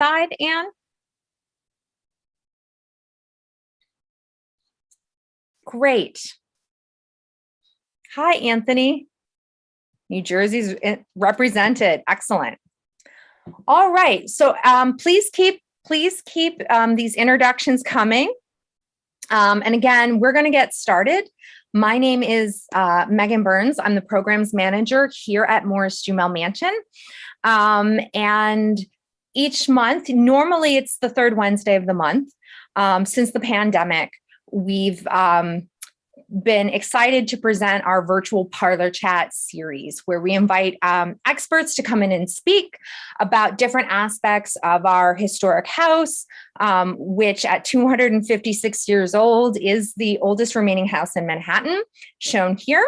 side, Anne? Great. Hi, Anthony. New Jersey's represented. Excellent. All right. So please keep these introductions coming. And again, we're going to get started. My name is Megan Burns. I'm the programs manager here at Morris-Jumel Mansion. And each month, normally it's the third Wednesday of the month. Since the pandemic, we've been excited to present our virtual Parlor Chat series, where we invite experts to come in and speak about different aspects of our historic house, which at 256 years old is the oldest remaining house in Manhattan, shown here,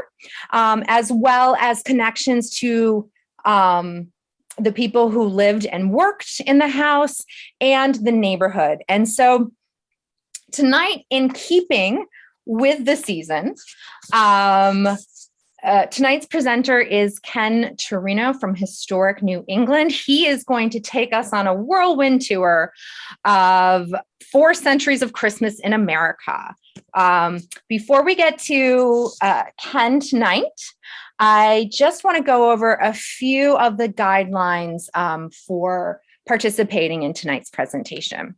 as well as connections to the people who lived and worked in the house and the neighborhood. And so tonight, in keeping with the season, tonight's presenter is Ken Turino from Historic New England. He is going to take us on a whirlwind tour of 4 centuries of Christmas in America. Before we get to Ken tonight, I just want to go over a few of the guidelines for participating in tonight's presentation.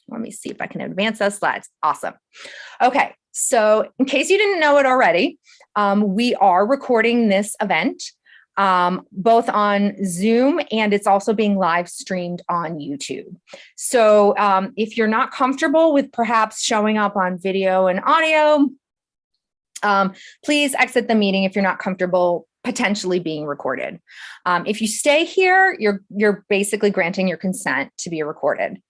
Let me see if I can advance those slides. Awesome. Okay, so in case you didn't know it already, we are recording this event both on Zoom, and it's also being live streamed on YouTube. So if you're not comfortable with perhaps showing up on video and audio, please exit the meeting if you're not comfortable potentially being recorded. If you stay here, you're basically granting your consent to be recorded.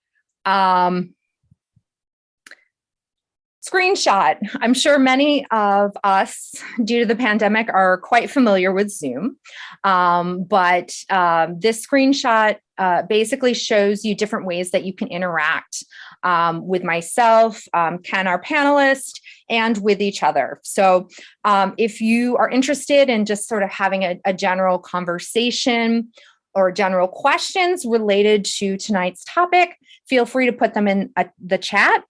Screenshot. I'm sure many of us, due to the pandemic, are quite familiar with Zoom, but this screenshot basically shows you different ways that you can interact with myself, Ken, our panelist, and with each other. So if you are interested in just sort of having a general conversation or general questions related to tonight's topic, feel free to put them in the chat.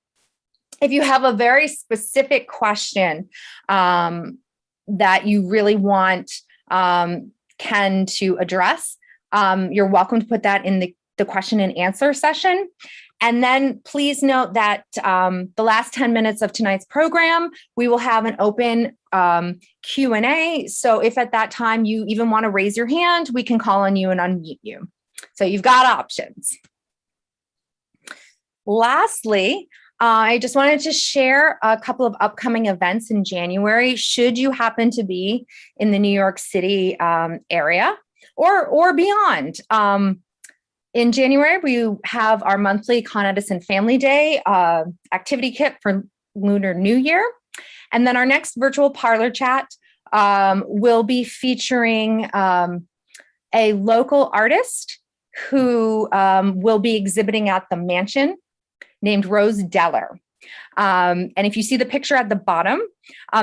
If you have a very specific question that you really want Ken to address, you're welcome to put that in the question and answer session. And then please note that the last 10 minutes of tonight's program, we will have an open Q&A. So if at that time you even want to raise your hand, we can call on you and unmute you. So you've got options. Lastly, I just wanted to share a couple of upcoming events in January, should you happen to be in the New York City area or beyond. In January, we have our monthly Con Edison Family Day activity kit for Lunar New Year. And then our next virtual Parlor Chat will be featuring a local artist who will be exhibiting at the mansion, named Rose Deller. And if you see the picture at the bottom,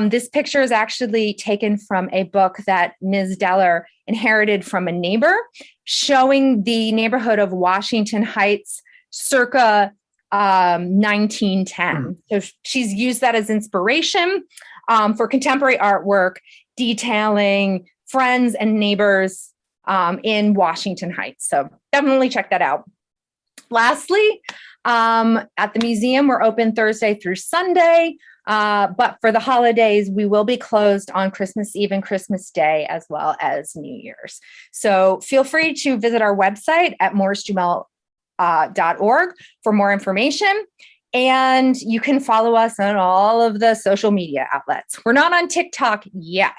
this picture is actually taken from a book that Ms. Deller inherited from a neighbor, showing the neighborhood of Washington Heights circa 1910. So she's used that as inspiration for contemporary artwork detailing friends and neighbors in Washington Heights. So definitely check that out. Lastly, at the museum, we're open Thursday through Sunday, but for the holidays, we will be closed on Christmas Eve and Christmas Day, as well as New Year's. So feel free to visit our website at morrisjumel.org for more information. And you can follow us on all of the social media outlets. We're not on TikTok yet.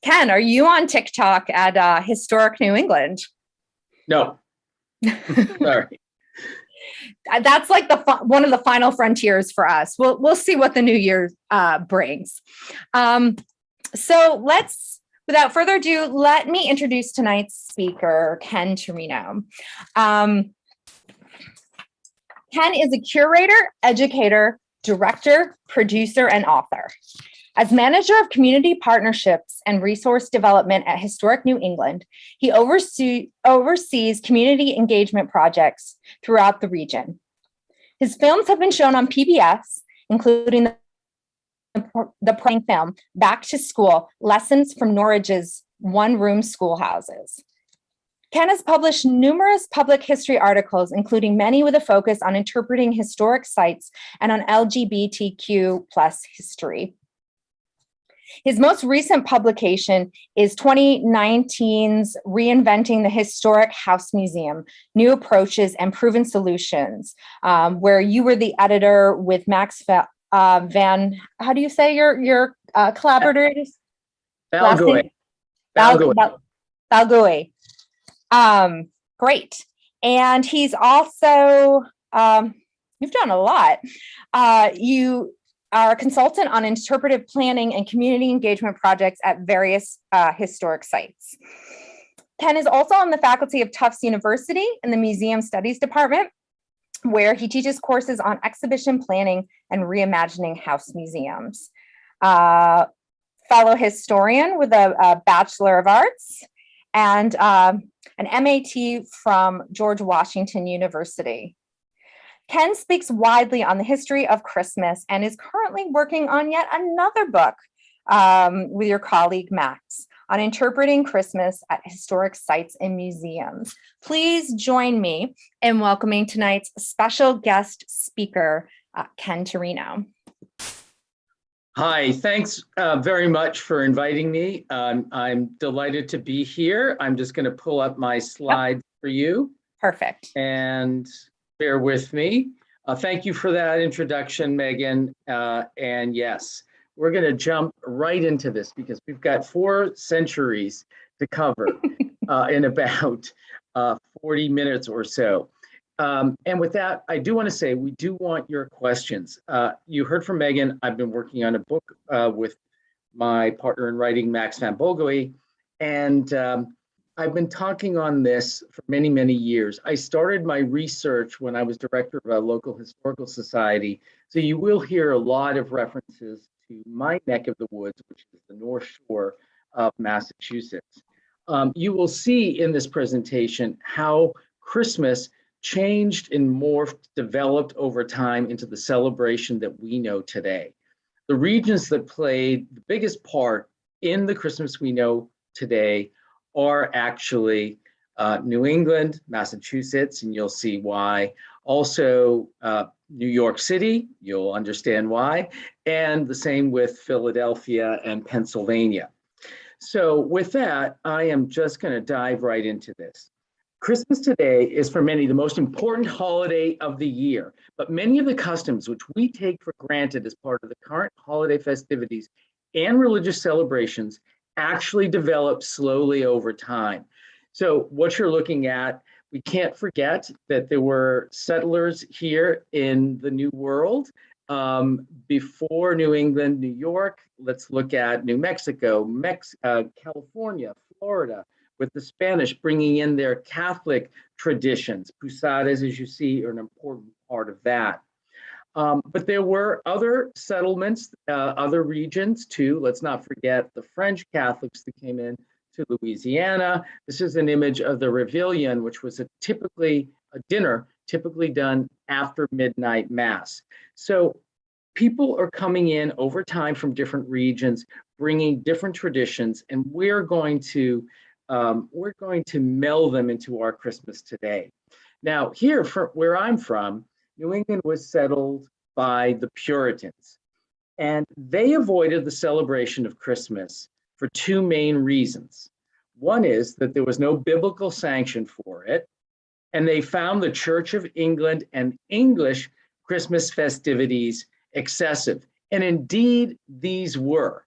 Ken, are you on TikTok at Historic New England? No. Sorry. That's like one of the final frontiers for us. We'll see what the new year brings. So without further ado, let me introduce tonight's speaker, Ken Turino. Ken is a curator, educator, director, producer, and author. As manager of community partnerships and resource development at Historic New England, he oversees community engagement projects throughout the region. His films have been shown on PBS, including the praying film, Back to School, Lessons from Norridge's One-Room Schoolhouses. Ken has published numerous public history articles, including many with a focus on interpreting historic sites and on LGBTQ plus history. His most recent publication is 2019's Reinventing the Historic House Museum, New Approaches and Proven Solutions, where you were the editor with Max Van, how do you say your collaborators? Balgoy. Balgoy. Great. And he's also, you've done a lot. You are a consultant on interpretive planning and community engagement projects at various historic sites. Ken is also on the faculty of Tufts University in the Museum Studies Department, where he teaches courses on exhibition planning and reimagining house museums. Fellow historian with a Bachelor of Arts and an MAT from George Washington University. Ken speaks widely on the history of Christmas and is currently working on yet another book with your colleague Max on interpreting Christmas at historic sites and museums. Please join me in welcoming tonight's special guest speaker, Ken Turino. Hi, thanks very much for inviting me. I'm delighted to be here. I'm just going to pull up my slides for you. Perfect. And bear with me. Thank you for that introduction, Megan. And yes, we're going to jump right into this because we've got 4 centuries to cover in about 40 minutes or so. And with that, I do want to say we do want your questions. You heard from Megan. I've been working on a book with my partner in writing, Max Van Bolgoy, and I've been talking on this for many, many years. I started my research when I was director of a local historical society, so you will hear a lot of references to my neck of the woods, which is the North Shore of Massachusetts. You will see in this presentation how Christmas changed and morphed, developed over time into the celebration that we know today. The regions that played the biggest part in the Christmas we know today are actually New England, Massachusetts, and you'll see why. Also, New York City, you'll understand why, and the same with Philadelphia and Pennsylvania. So with that, I am just going to dive right into this. Christmas today is for many the most important holiday of the year, but many of the customs which we take for granted as part of the current holiday festivities and religious celebrations actually develop slowly over time. So what you're looking at, we can't forget that there were settlers here in the New World before New England, New York. Let's look at New Mexico, California, Florida, with the Spanish bringing in their Catholic traditions. Posadas, as you see, are an important part of that. But there were other settlements, other regions too. Let's not forget the French Catholics that came in to Louisiana. This is an image of the Réveillon, which was a dinner typically done after midnight mass. So people are coming in over time from different regions, bringing different traditions, and we're going to meld them into our Christmas today. Now, here, where I'm from, New England was settled by the Puritans, and they avoided the celebration of Christmas for 2 main reasons. One is that there was no biblical sanction for it, and they found the Church of England and English Christmas festivities excessive. And indeed, these were,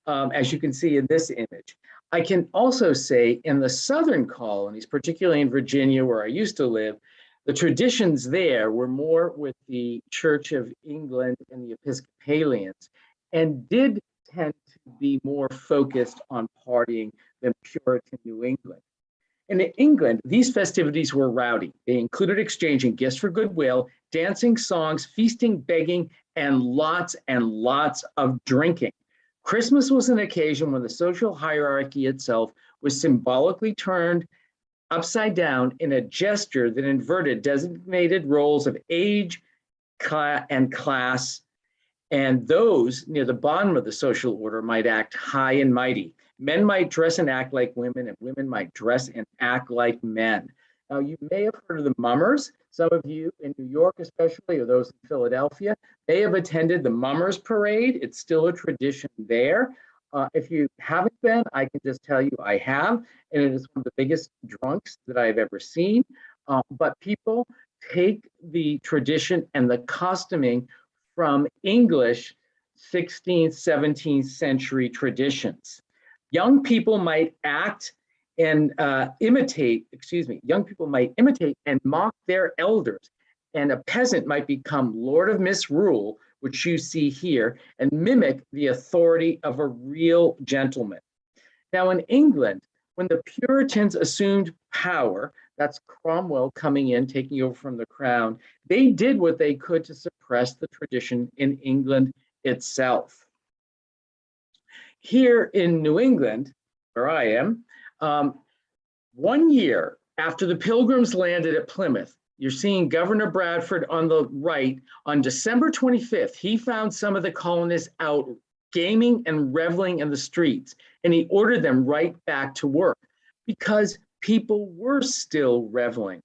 as you can see in this image. I can also say in the southern colonies, particularly in Virginia, where I used to live, the traditions there were more with the Church of England and the Episcopalians, and did tend to be more focused on partying than Puritan New England. In England, these festivities were rowdy. They included exchanging gifts for goodwill, dancing, songs, feasting, begging, and lots of drinking. Christmas was an occasion when the social hierarchy itself was symbolically turned upside down in a gesture that inverted designated roles of age and class, and those near the bottom of the social order might act high and mighty. Men might dress and act like women, and women might dress and act like men. Now, you may have heard of the mummers. Some of you in New York, especially, or those in Philadelphia, may have attended the mummers parade. It's still a tradition there. If you haven't been, I can just tell you I have, and it is one of the biggest drunks that I've ever seen. But people take the tradition and the costuming from English 16th, 17th century traditions. Young people might act and young people might imitate and mock their elders. And a peasant might become Lord of Misrule, which you see here, and mimic the authority of a real gentleman. Now in England, when the Puritans assumed power, that's Cromwell coming in, taking over from the crown, they did what they could to suppress the tradition in England itself. Here in New England, where I am, 1 year after the Pilgrims landed at Plymouth, you're seeing Governor Bradford on the right. On December 25th, he found some of the colonists out gaming and reveling in the streets, and he ordered them right back to work because people were still reveling.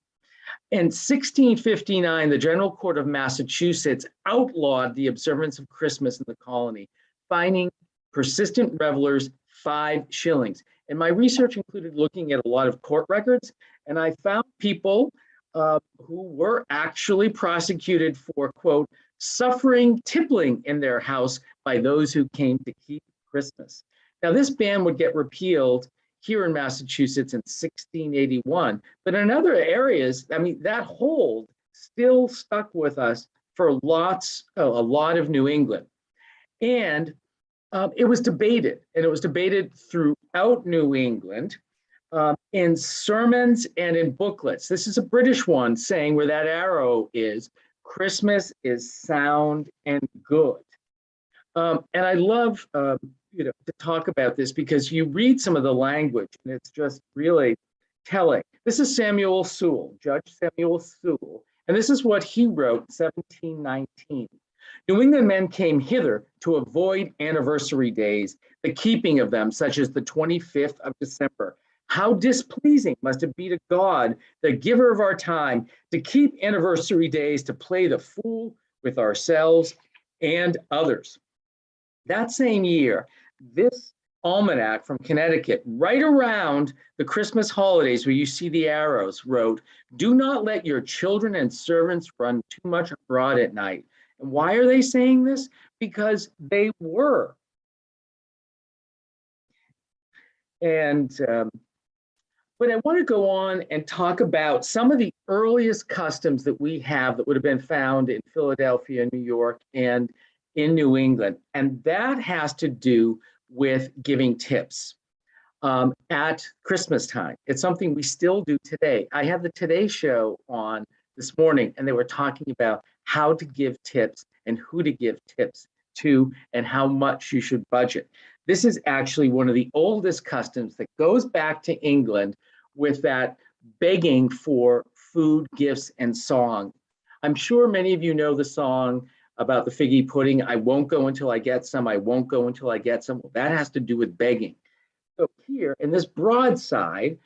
In 1659, the General Court of Massachusetts outlawed the observance of Christmas in the colony, fining persistent revelers 5 shillings. And my research included looking at a lot of court records, and I found people who were actually prosecuted for, quote, suffering tippling in their house by those who came to keep Christmas. Now, this ban would get repealed here in Massachusetts in 1681, but in other areas, I mean, that hold still stuck with us for a lot of New England. And it was debated, and it was debated throughout New England in sermons and in booklets. This is a British one saying where that arrow is, Christmas is sound and good. And I love to talk about this because you read some of the language and it's just really telling. This is Samuel Sewall, Judge Samuel Sewall, and this is what he wrote in 1719. New England men came hither to avoid anniversary days, the keeping of them, such as the 25th of December. How displeasing must it be to God, the giver of our time, to keep anniversary days, to play the fool with ourselves and others. That same year, this almanac from Connecticut, right around the Christmas holidays where you see the arrows, wrote, "Do not let your children and servants run too much abroad at night." And why are they saying this? Because they were. And but I want to go on and talk about some of the earliest customs that we have that would have been found in Philadelphia, New York, and in New England. And that has to do with giving tips at Christmas time. It's something we still do today. I had the Today Show on this morning, and they were talking about how to give tips and who to give tips to and how much you should budget. This is actually one of the oldest customs that goes back to England with that begging for food, gifts, and song. I'm sure many of you know the song about the figgy pudding. I won't go until I get some. I won't go until I get some. Well, that has to do with begging. So here in this broadside,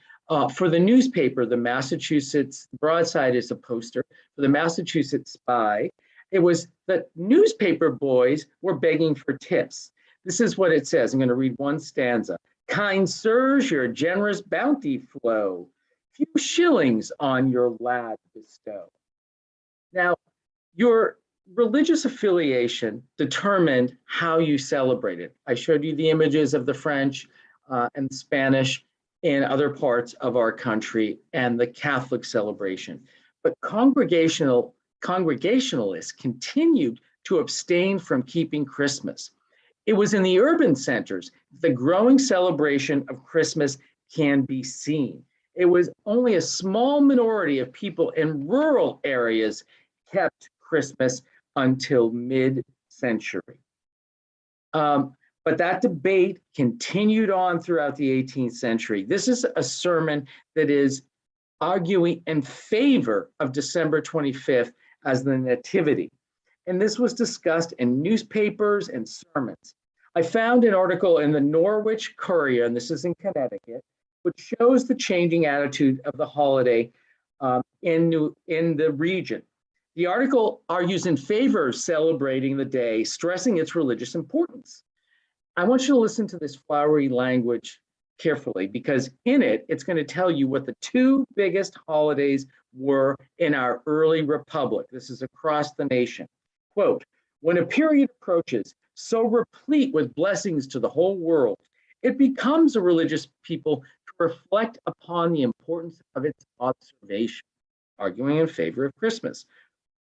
for the newspaper, the Massachusetts broadside is a poster for the Massachusetts Spy. It was the newspaper boys were begging for tips. This is what it says. I'm going to read one stanza. Kind sirs, your generous bounty flow, few shillings on your lad bestow. Now, your religious affiliation determined how you celebrated. I showed you the images of the French and Spanish in other parts of our country and the Catholic celebration. But congregationalists continued to abstain from keeping Christmas. It was in the urban centers the growing celebration of Christmas can be seen. It was only a small minority of people in rural areas kept Christmas until mid-century. But that debate continued on throughout the 18th century. This is a sermon that is arguing in favor of December 25th as the Nativity. And this was discussed in newspapers and sermons. I found an article in the Norwich Courier, and this is in Connecticut, which shows the changing attitude of the holiday in the region. The article argues in favor of celebrating the day, stressing its religious importance. I want you to listen to this flowery language carefully, because in it, it's going to tell you what the two biggest holidays were in our early republic. This is across the nation. Quote, when a period approaches so replete with blessings to the whole world, it becomes a religious people to reflect upon the importance of its observation, arguing in favor of Christmas.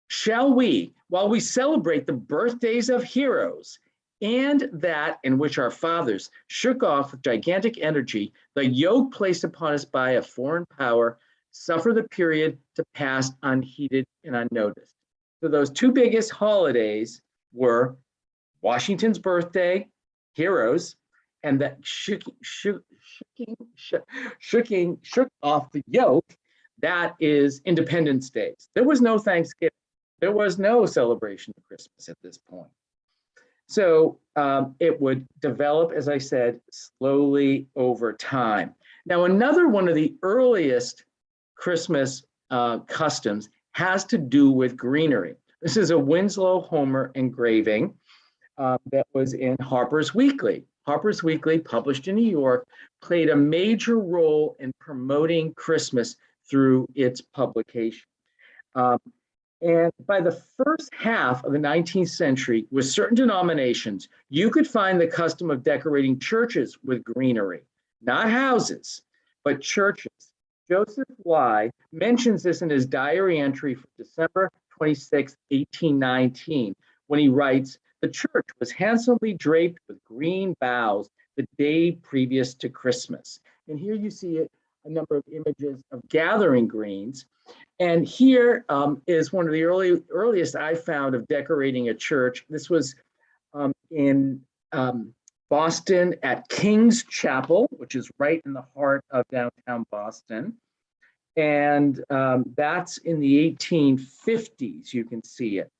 Shall we, while we celebrate the birthdays of heroes, and that in which our fathers shook off with gigantic energy the yoke placed upon us by a foreign power, suffer the period to pass unheeded and unnoticed. So those two biggest holidays were Washington's birthday, heroes, and that shook off the yoke, that is Independence Day. There was no Thanksgiving. There was no celebration of Christmas at this point. So it would develop, as I said, slowly over time. Now, another one of the earliest Christmas customs has to do with greenery. This is a Winslow Homer engraving that was in Harper's Weekly. Harper's Weekly, published in New York, played a major role in promoting Christmas through its publication. And by the first half of the 19th century, with certain denominations, you could find the custom of decorating churches with greenery, not houses, but churches. Joseph Bly mentions this in his diary entry for December 26, 1819, when he writes, the church was handsomely draped with green boughs the day previous to Christmas. And here you see a number of images of gathering greens. And here is one of the earliest I found of decorating a church. This was in Boston at King's Chapel, which is right in the heart of downtown Boston. And that's in the 1850s, you can see it.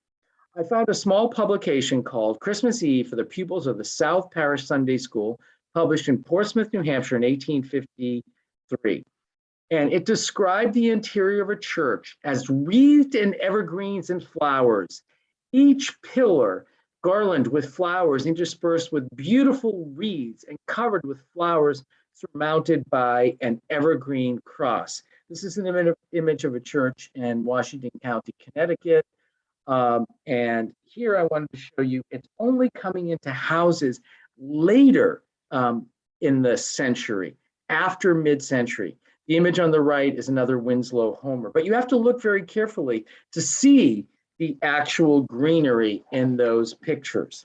I found a small publication called Christmas Eve for the Pupils of the South Parish Sunday School, published in Portsmouth, New Hampshire in 1853. And it described the interior of a church as wreathed in evergreens and flowers, each pillar garlanded with flowers interspersed with beautiful wreaths and covered with flowers surmounted by an evergreen cross. This is an image of a church in Washington County, Connecticut. And here I wanted to show you, it's only coming into houses later in the century, after mid-century. The image on the right is another Winslow Homer, but you have to look very carefully to see the actual greenery in those pictures.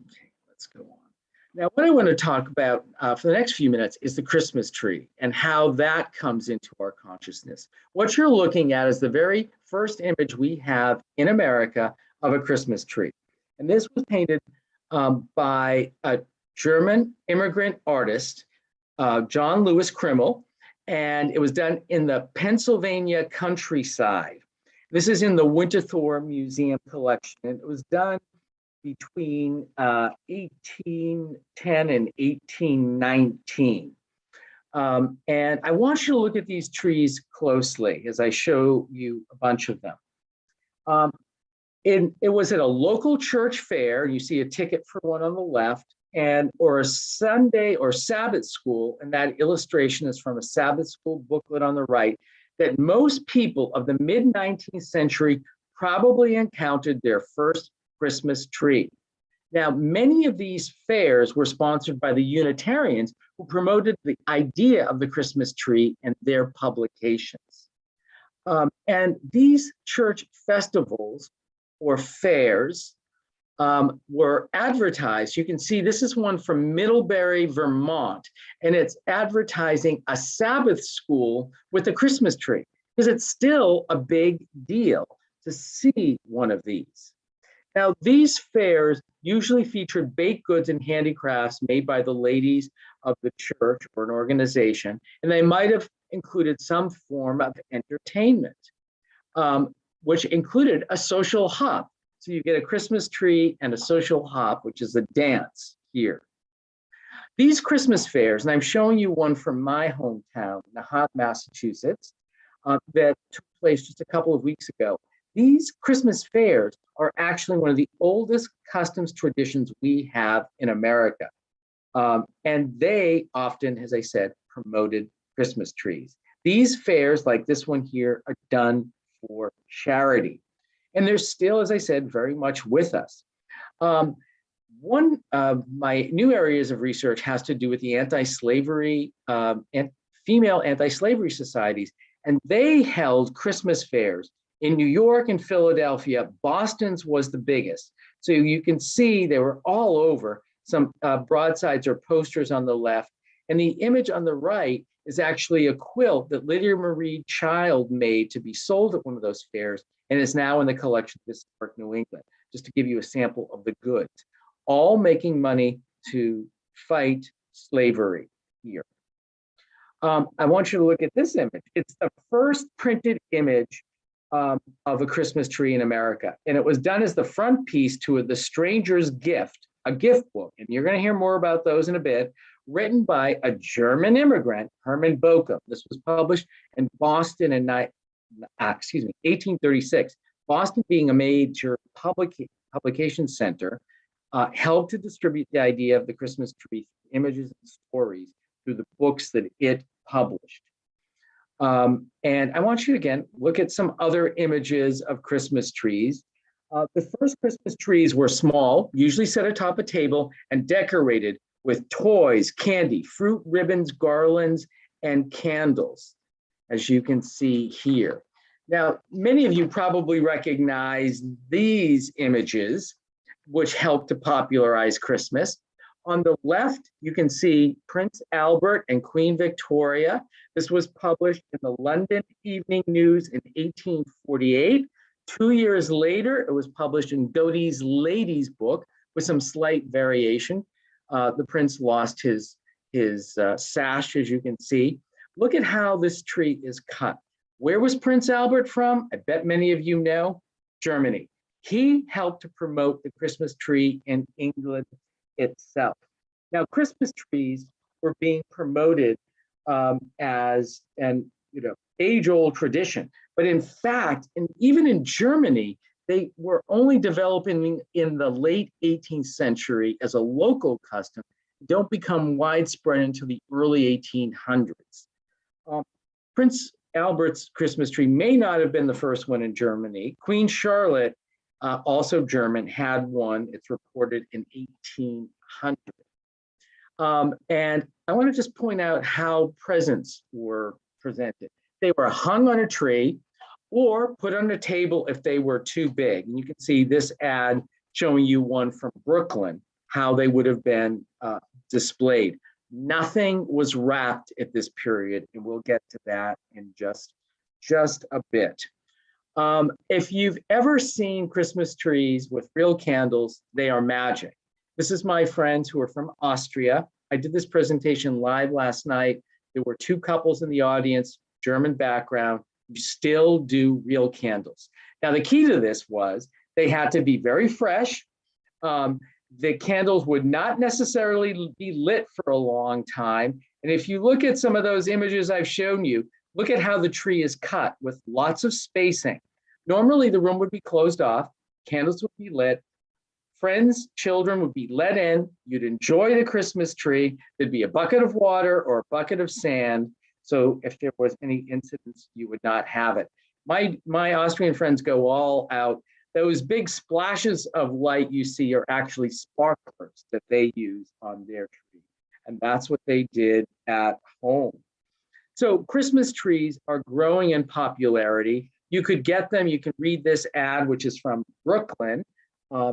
Okay, let's go on. Now, what I want to talk about for the next few minutes is the Christmas tree and how that comes into our consciousness. What you're looking at is the very first image we have in America of a Christmas tree. And this was painted by a German immigrant artist, John Lewis Kringle, and it was done in the Pennsylvania countryside. This is in the Winterthur Museum collection. And it was done between 1810 and 1819. And I want you to look at these trees closely as I show you a bunch of them. It was at a local church fair. You see a ticket for one on the left, or a Sunday or Sabbath school, and that illustration is from a Sabbath school booklet on the right, that most people of the mid-19th century probably encountered their first Christmas tree. Now, many of these fairs were sponsored by the Unitarians, who promoted the idea of the Christmas tree in their publications. And these church festivals or fairs were advertised. You can see this is one from Middlebury, Vermont, and it's advertising a Sabbath school with a Christmas tree, because it's still a big deal to see one of these. Now, these fairs usually featured baked goods and handicrafts made by the ladies of the church or an organization, and they might have included some form of entertainment, which included a social hop. So you get a Christmas tree and a social hop, which is a dance here. These Christmas fairs, and I'm showing you one from my hometown, Nahant, Massachusetts, that took place just a couple of weeks ago. These Christmas fairs are actually one of the oldest customs traditions we have in America. And they often, as I said, promoted Christmas trees. These fairs, like this one here, are done for charity. And they're still, as I said, very much with us. One of my new areas of research has to do with the anti-slavery and female anti-slavery societies. And they held Christmas fairs in New York and Philadelphia. Boston's was the biggest. So you can see they were all over. Some broadsides or posters on the left. And the image on the right is actually a quilt that Lydia Marie Child made to be sold at one of those fairs and is now in the collection of Historic New England, just to give you a sample of the goods, all making money to fight slavery here. I want you to look at this image. It's the first printed image of a Christmas tree in America. And it was done as the front piece to The Stranger's Gift, a gift book. And you're going to hear more about those in a bit, written by a German immigrant, Hermann Bochum. This was published in Boston in 1836. Boston, being a major publication center, helped to distribute the idea of the Christmas tree, images and stories through the books that it published. And I want you to, again, look at some other images of Christmas trees. The first Christmas trees were small, usually set atop a table and decorated with toys, candy, fruit, ribbons, garlands, and candles, as you can see here. Now, many of you probably recognize these images, which helped to popularize Christmas. On the left, you can see Prince Albert and Queen Victoria. This was published in the London Evening News in 1848. 2 years later, it was published in Godey's Lady's Book with some slight variation. The prince lost his sash, as you can see. Look at how this tree is cut. Where was Prince Albert from? I bet many of you know, Germany. He helped to promote the Christmas tree in England itself. Now, Christmas trees were being promoted as an age-old tradition, but in fact, even in Germany, they were only developing in the late 18th century as a local custom, don't become widespread until the early 1800s. Prince Albert's Christmas tree may not have been the first one in Germany. Queen Charlotte, also German, had one. It's reported in 1800. And I want to just point out how presents were presented. They were hung on a tree or put on a table if they were too big. And you can see this ad showing you one from Brooklyn, how they would have been displayed. Nothing was wrapped at this period, and we'll get to that in just a bit. If you've ever seen Christmas trees with real candles, they are magic. This is my friends who are from Austria. I did this presentation live last night. There were two couples in the audience, German background. You still do real candles. Now, the key to this was they had to be very fresh. The candles would not necessarily be lit for a long time. And if you look at some of those images I've shown you, look at how the tree is cut with lots of spacing. Normally, the room would be closed off, candles would be lit, friends, children would be let in, you'd enjoy the Christmas tree, there'd be a bucket of water or a bucket of sand. So if there was any incidents, you would not have it. My Austrian friends go all out. Those big splashes of light you see are actually sparklers that they use on their tree. And that's what they did at home. So Christmas trees are growing in popularity. You could get them, you can read this ad, which is from Brooklyn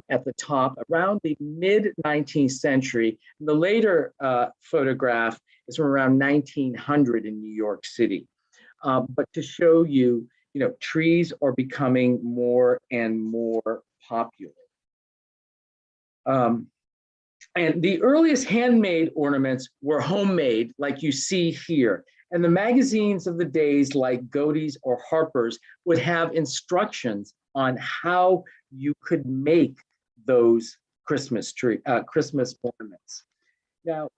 at the top, around the mid-19th century. And the later photograph is from around 1900 in New York City. But to show you, trees are becoming more and more popular. Um, and the earliest handmade ornaments were homemade, like you see here. And the magazines of the days, like Godey's or Harper's, would have instructions on how you could make those Christmas ornaments. Now,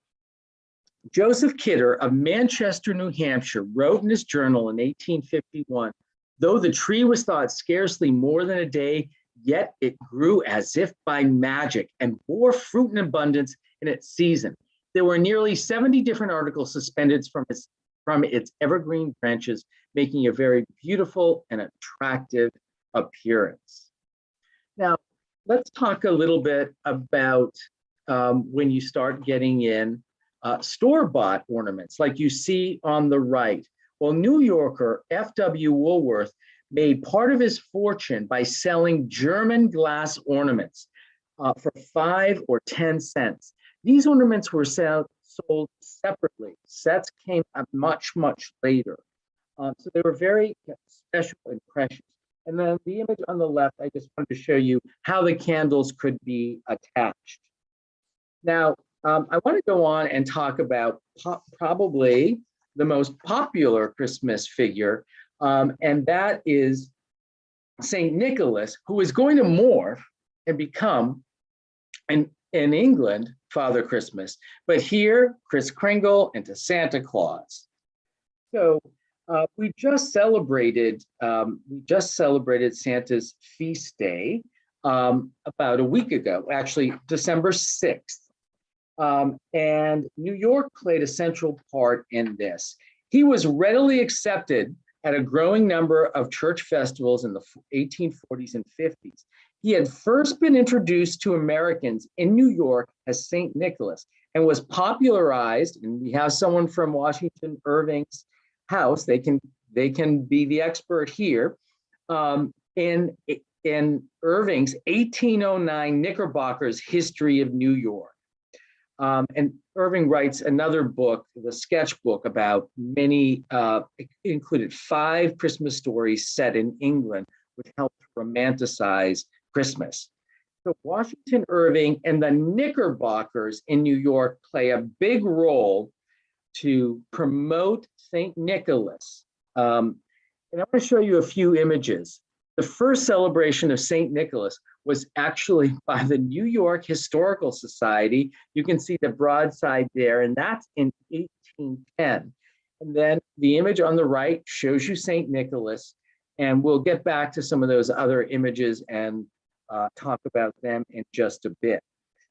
Joseph Kidder of Manchester, New Hampshire, wrote in his journal in 1851, though the tree was thought scarcely more than a day, yet it grew as if by magic and bore fruit in abundance in its season. There were nearly 70 different articles suspended from its evergreen branches, making a very beautiful and attractive appearance. Now, let's talk a little bit about when you start getting in store-bought ornaments, like you see on the right. Well, New Yorker F.W. Woolworth made part of his fortune by selling German glass ornaments for 5 or 10 cents. These ornaments were sold separately. Sets came up much, much later. So they were very special and precious. And then the image on the left, I just wanted to show you how the candles could be attached. Now, I want to go on and talk about probably the most popular Christmas figure, and that is St. Nicholas, who is going to morph and become, in England, Father Christmas, but here, Kris Kringle into Santa Claus. So we just celebrated Santa's feast day about a week ago, actually December 6th. And New York played a central part in this. He was readily accepted at a growing number of church festivals in the 1840s and 50s. He had first been introduced to Americans in New York as St. Nicholas and was popularized, and we have someone from Washington Irving's house, they can be the expert here, in Irving's 1809 Knickerbockers History of New York. And Irving writes another book, the sketchbook, about many, it included 5 Christmas stories set in England, which helped romanticize Christmas. So Washington Irving and the Knickerbockers in New York play a big role to promote St. Nicholas. And I want to show you a few images. The first celebration of St. Nicholas was actually by the New York Historical Society. You can see the broadside there, and that's in 1810. And then the image on the right shows you St. Nicholas, and we'll get back to some of those other images and talk about them in just a bit.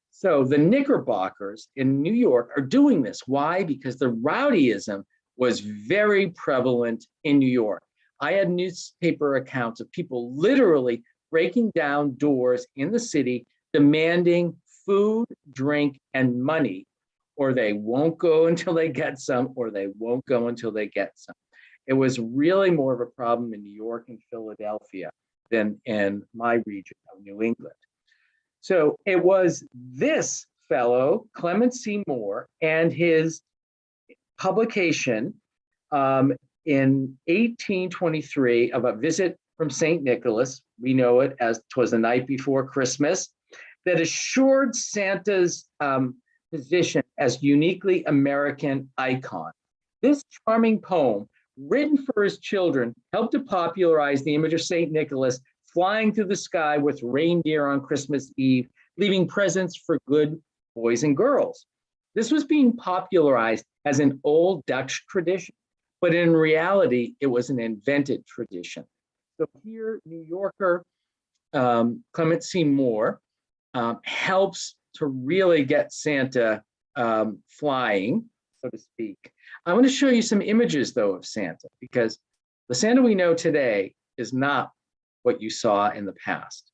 So the Knickerbockers in New York are doing this. Why? Because the rowdyism was very prevalent in New York. I had newspaper accounts of people literally breaking down doors in the city, demanding food, drink, and money, or they won't go until they get some, or they won't go until they get some. It was really more of a problem in New York and Philadelphia than in my region of New England. So it was this fellow, Clement Moore, and his publication in 1823 of A Visit from St. Nicholas, we know it as 'Twas the Night Before Christmas, that assured Santa's position as uniquely American icon. This charming poem, written for his children, helped to popularize the image of St. Nicholas flying through the sky with reindeer on Christmas Eve, leaving presents for good boys and girls. This was being popularized as an old Dutch tradition, but in reality, it was an invented tradition. So here, New Yorker Clement Moore helps to really get Santa flying, so to speak. I want to show you some images, though, of Santa, because the Santa we know today is not what you saw in the past.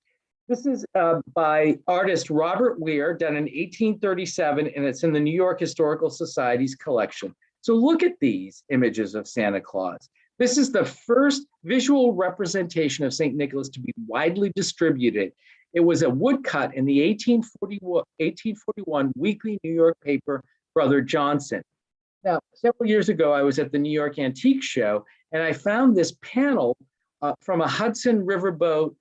This is by artist Robert Weir, done in 1837, and it's in the New York Historical Society's collection. So look at these images of Santa Claus. This is the first visual representation of St. Nicholas to be widely distributed. It was a woodcut in the 1841 weekly New York paper, Brother Johnson. Now, several years ago, I was at the New York Antique Show, and I found this panel from a Hudson Riverboat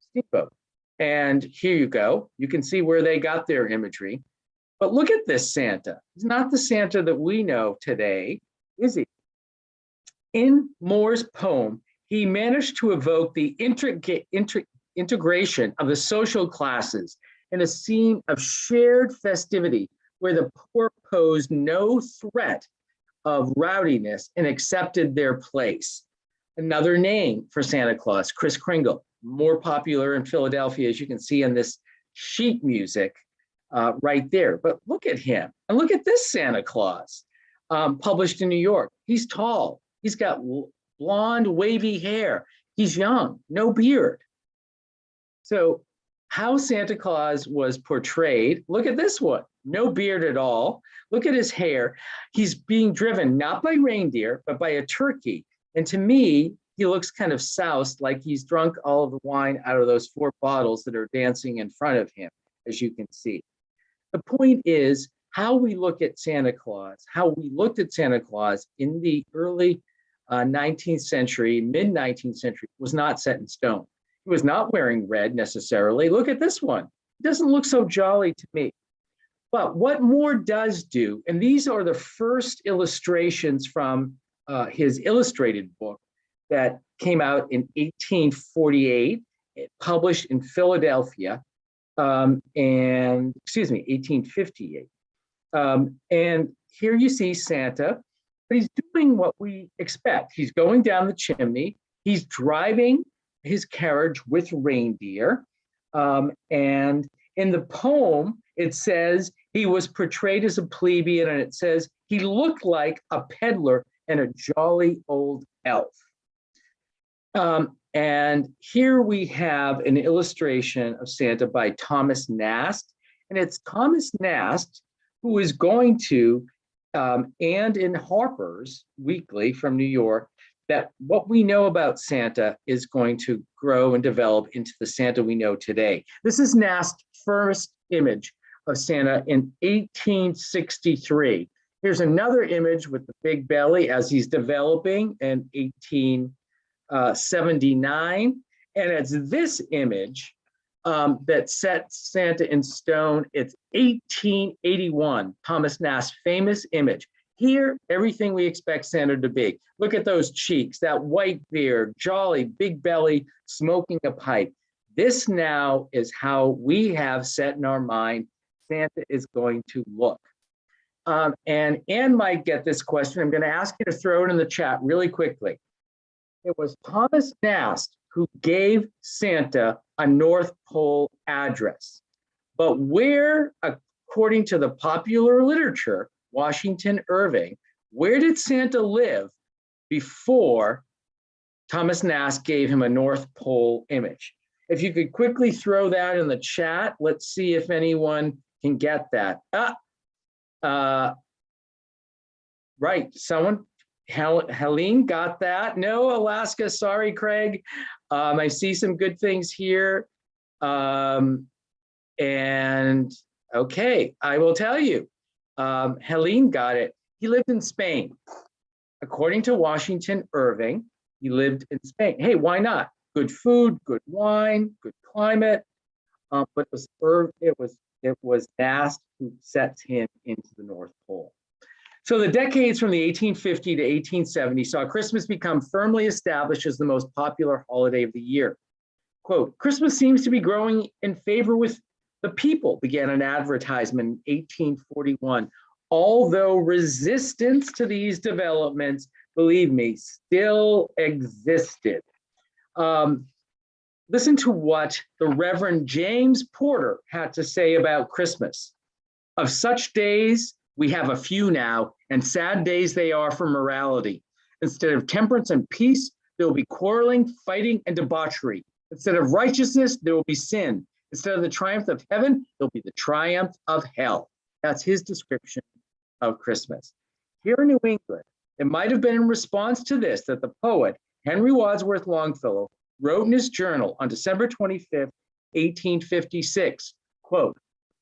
steamboat. And here you go. You can see where they got their imagery. But look at this Santa. He's not the Santa that we know today, is he? In Moore's poem, he managed to evoke the integration of the social classes in a scene of shared festivity where the poor posed no threat of rowdiness and accepted their place. Another name for Santa Claus, Kris Kringle, more popular in Philadelphia, as you can see in this sheet music right there. But look at him, and look at this Santa Claus, published in New York. He's tall, he's got blonde, wavy hair, he's young, no beard. So how Santa Claus was portrayed, look at this one, no beard at all. Look at his hair. He's being driven not by reindeer, but by a turkey. And to me, he looks kind of soused, like he's drunk all of the wine out of those 4 bottles that are dancing in front of him, as you can see. The point is how we look at Santa Claus, how we looked at Santa Claus in the early 19th century, mid-19th century, was not set in stone. He was not wearing red necessarily. Look at this one. He doesn't look so jolly to me. But what Moore does do, and these are the first illustrations from his illustrated book that came out in 1848, published in Philadelphia, 1858. And here you see Santa, but he's doing what we expect. He's going down the chimney. He's driving his carriage with reindeer. And in the poem, it says he was portrayed as a plebeian, and it says he looked like a peddler and a jolly old elf. And here we have an illustration of Santa by Thomas Nast. And it's Thomas Nast who is going to, and in Harper's Weekly from New York, that what we know about Santa is going to grow and develop into the Santa we know today. This is Nast's first image of Santa in 1863. Here's another image with the big belly as he's developing in 1879. And it's this image that sets Santa in stone. It's 1881, Thomas Nast's famous image. Here, everything we expect Santa to be. Look at those cheeks, that white beard, jolly, big belly, smoking a pipe. This now is how we have set in our mind Santa is going to look. And Anne might get this question. I'm going to ask you to throw it in the chat really quickly. It was Thomas Nast who gave Santa a North Pole address. But where, according to the popular literature, Washington Irving, where did Santa live before Thomas Nast gave him a North Pole image? If you could quickly throw that in the chat, let's see if anyone can get that. Right, someone, Helene got that. No, Alaska, sorry, Craig. I see some good things here. And okay, I will tell you. Helene got it. He lived in Spain. According to Washington Irving, he lived in Spain. Hey, why not? Good food, good wine, good climate. But it was Nast who sets him into the North Pole. So the decades from the 1850 to 1870 saw Christmas become firmly established as the most popular holiday of the year. Quote, Christmas seems to be growing in favor with the people, began an advertisement in 1841. Although resistance to these developments, believe me, still existed. Listen to what the Reverend James Porter had to say about Christmas. Of such days, we have a few now, and sad days they are for morality. Instead of temperance and peace, there will be quarreling, fighting, and debauchery. Instead of righteousness, there will be sin. Instead of the triumph of heaven, there'll be the triumph of hell. That's his description of Christmas. Here in New England, it might have been in response to this that the poet Henry Wadsworth Longfellow wrote in his journal on December 25th, 1856, quote,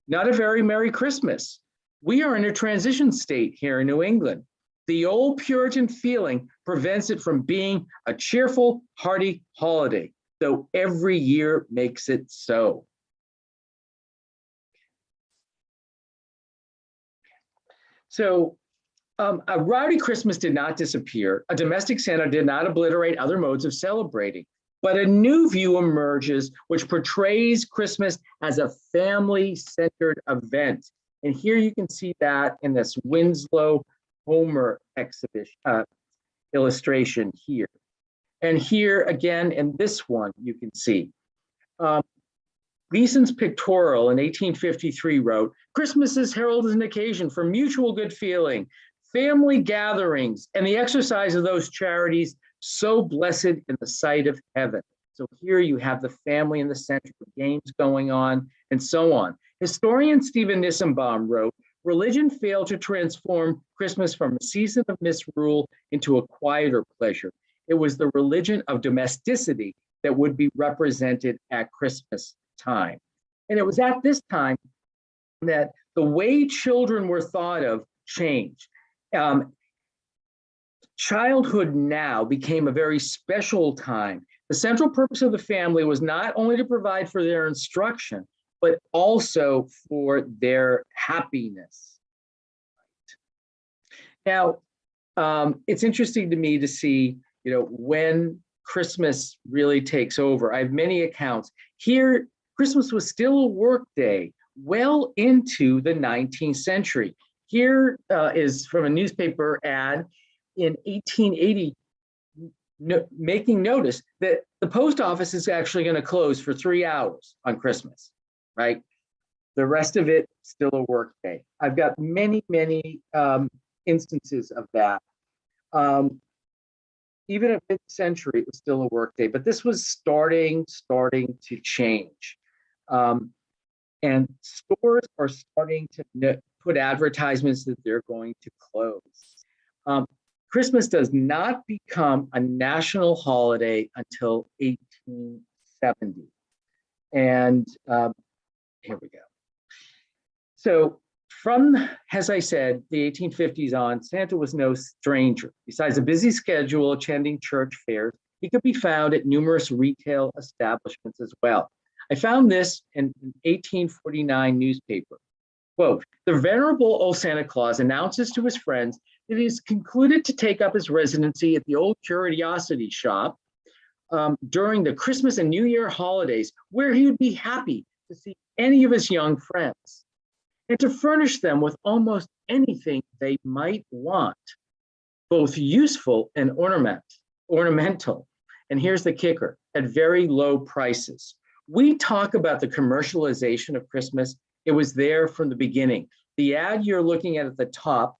not a very Merry Christmas. We are in a transition state here in New England. The old Puritan feeling prevents it from being a cheerful, hearty holiday. So every year makes it so. So a rowdy Christmas did not disappear. A domestic Santa did not obliterate other modes of celebrating, but a new view emerges which portrays Christmas as a family-centered event. And here you can see that in this Winslow Homer exhibition illustration here. And here again in this one, you can see. Gleason's pictorial in 1853 wrote, "Christmas is heralded as an occasion for mutual good feeling, family gatherings, and the exercise of those charities so blessed in the sight of heaven." So here you have the family in the center, games going on, and so on. Historian Stephen Nissenbaum wrote, "Religion failed to transform Christmas from a season of misrule into a quieter pleasure. It was the religion of domesticity that would be represented at Christmas time." And it was at this time that the way children were thought of changed. Childhood now became a very special time. The central purpose of the family was not only to provide for their instruction, but also for their happiness. Now, it's interesting to me to see, when Christmas really takes over. I have many accounts. Here, Christmas was still a work day well into the 19th century. Here is from a newspaper ad in 1880, making notice that the post office is actually going to close for 3 hours on Christmas, right? The rest of it, still a work day. I've got many, many instances of that. Even at mid-century, it was still a work day, but this was starting to change. And stores are starting to put advertisements that they're going to close. Christmas does not become a national holiday until 1870. And here we go. So from, as I said, the 1850s on, Santa was no stranger. Besides a busy schedule attending church fairs, he could be found at numerous retail establishments as well. I found this in an 1849 newspaper. Quote, "The venerable old Santa Claus announces to his friends that he has concluded to take up his residency at the old curiosity shop during the Christmas and New Year holidays, where he would be happy to see any of his young friends and to furnish them with almost anything they might want, both useful and ornamental. And here's the kicker, at very low prices." We talk about the commercialization of Christmas. It was there from the beginning. The ad you're looking at the top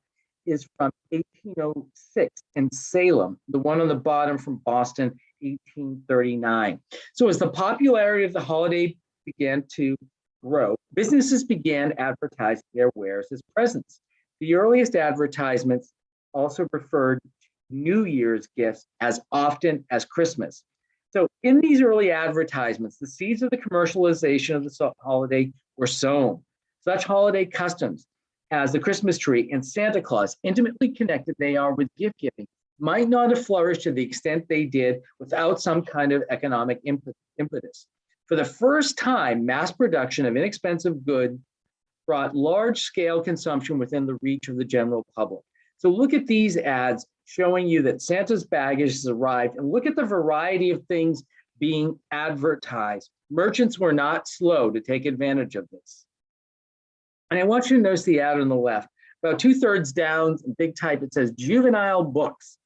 is from 1806 in Salem, the one on the bottom from Boston, 1839. So as the popularity of the holiday began to grow, businesses began advertising their wares as presents. The earliest advertisements also referred to New Year's gifts as often as Christmas. So in these early advertisements, the seeds of the commercialization of the holiday were sown. Such holiday customs as the Christmas tree and Santa Claus, intimately connected they are with gift giving, might not have flourished to the extent they did without some kind of economic impetus. For the first time, mass production of inexpensive goods brought large-scale consumption within the reach of the general public. So look at these ads showing you that Santa's baggage has arrived, and look at the variety of things being advertised. Merchants were not slow to take advantage of this. And I want you to notice the ad on the left. About 2/3 down, in big type, it says juvenile books.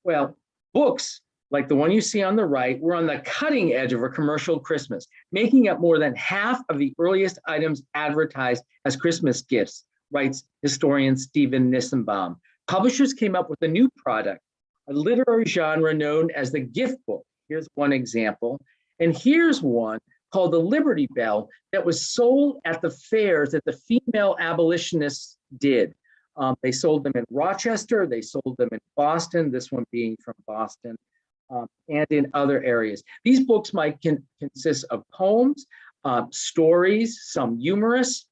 Well, books like the one you see on the right were on the cutting edge of a commercial Christmas, making up more than half of the earliest items advertised as Christmas gifts, writes historian Stephen Nissenbaum. Publishers came up with a new product, a literary genre known as the gift book. Here's one example. And here's one called the Liberty Bell that was sold at the fairs that the female abolitionists did. They sold them in Rochester, they sold them in Boston, this one being from Boston, and in other areas. These books might consist of poems, stories, some humorous.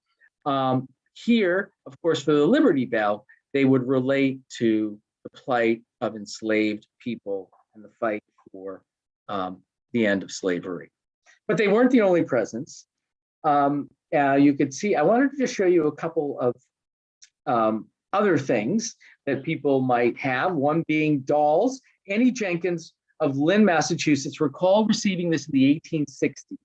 Here, of course, for the Liberty Bell, they would relate to the plight of enslaved people and the fight for the end of slavery. But they weren't the only presents. You could see, I wanted to just show you a couple of other things that people might have, one being dolls. Annie Jenkins of Lynn, Massachusetts, recalled receiving this in the 1860s.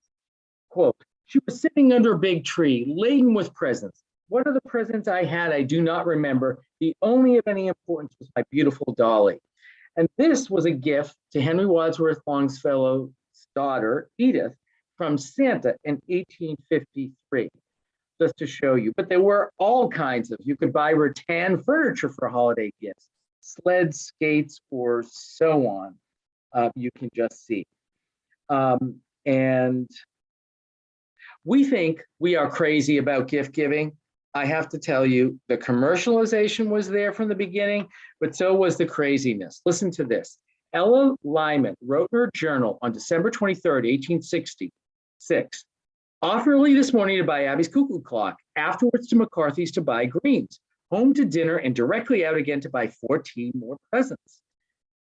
Quote, she was sitting under a big tree, laden with presents. What are the presents I had? I do not remember. The only of any importance was my beautiful dolly. And this was a gift to Henry Wadsworth Longfellow's daughter, Edith, from Santa in 1853, just to show you. But there were all kinds of, you could buy rattan furniture for holiday gifts, sleds, skates, or so on. You can just see. And we think we are crazy about gift giving. I have to tell you, the commercialization was there from the beginning, but so was the craziness. Listen to this. Ella Lyman wrote in her journal on December 23rd, 1866, off early this morning to buy Abby's cuckoo clock, afterwards to McCarthy's to buy greens, home to dinner, and directly out again to buy 14 more presents.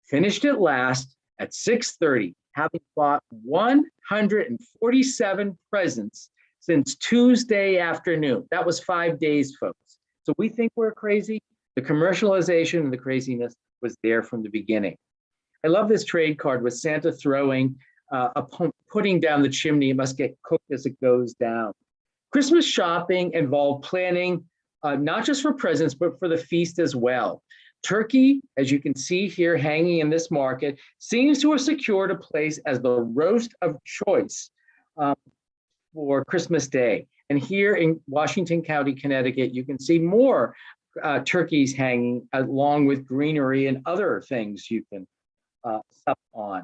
Finished at last at 6:30, having bought 147 presents since Tuesday afternoon. That was 5 days, folks. So we think we're crazy. The commercialization and the craziness was there from the beginning. I love this trade card with Santa throwing a pudding down the chimney. It must get cooked as it goes down. Christmas shopping involved planning, not just for presents, but for the feast as well. Turkey, as you can see here hanging in this market, seems to have secured a place as the roast of choice for Christmas Day. And here in Washington County, Connecticut, you can see more turkeys hanging along with greenery and other things you can sup on.